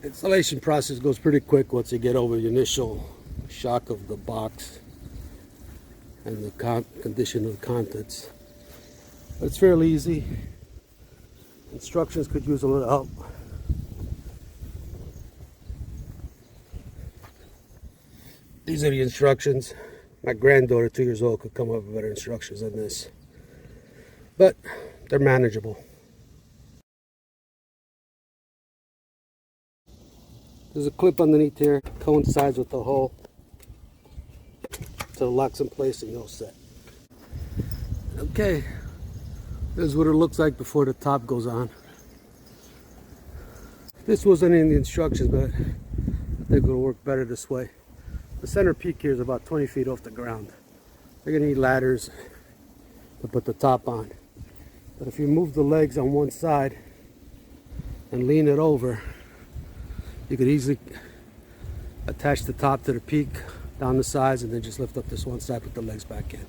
Installation process goes pretty quick once you get over the initial shock of the box and the condition of the contents. But it's fairly easy. Instructions could use a little help. These are the instructions. My granddaughter, 2 years old, could come up with better instructions than this. But they're manageable. There's a clip underneath here, coincides with the hole. So it locks in place and you're all set. Okay, this is what it looks like before the top goes on. This wasn't in the instructions, but I think it'll work better this way. The center peak here is about 20 feet off the ground. You're gonna need ladders to put the top on. But if you move the legs on one side and lean it over, you could easily attach the top to the peak down the sides and then just lift up this one side, put the legs back in.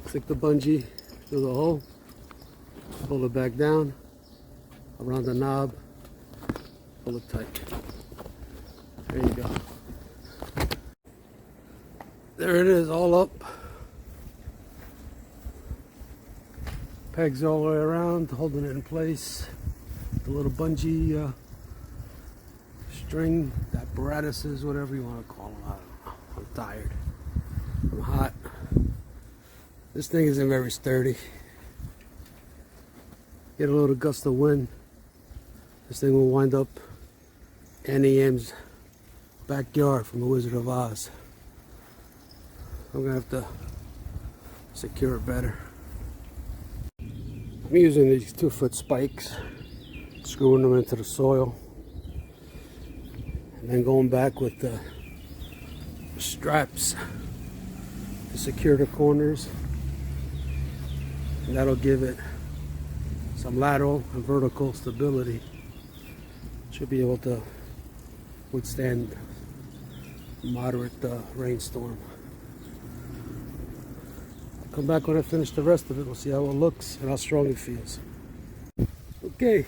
Stick the bungee through the hole, pull it back down, around the knob, pull it tight. There you go. There it is, all up. Pegs all the way around, holding it in place. The little bungee string, apparatuses, whatever you want to call them. I don't know. I'm tired. I'm hot. This thing isn't very sturdy. Get a little gust of wind, this thing will wind up NEM's backyard from The Wizard of Oz. I'm gonna have to secure it better. I'm using these 2-foot spikes, screwing them into the soil, and then going back with the straps to secure the corners. And that'll give it some lateral and vertical stability. Should be able to withstand moderate rainstorm. I'll come back when I finish the rest of it. We'll see how it looks and how strong it feels. Okay.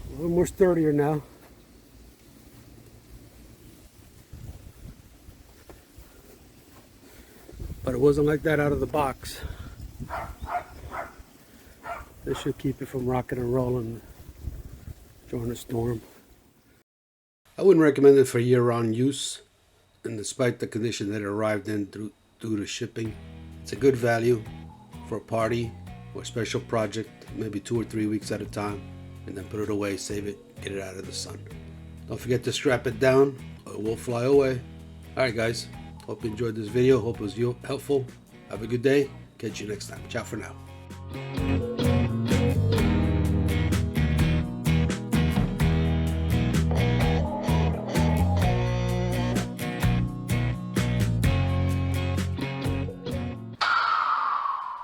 A little more sturdier now. But it wasn't like that out of the box. This should keep it from rocking and rolling during a storm. I wouldn't recommend it for year-round use, and despite the condition that it arrived in due to shipping, it's a good value for a party or a special project, maybe 2 or 3 weeks at a time, and then put it away, save it, get it out of the sun. Don't forget to strap it down or it will fly away. Alright guys. Hope you enjoyed this video. Hope it was helpful. Have a good day. Catch you next time. Ciao for now.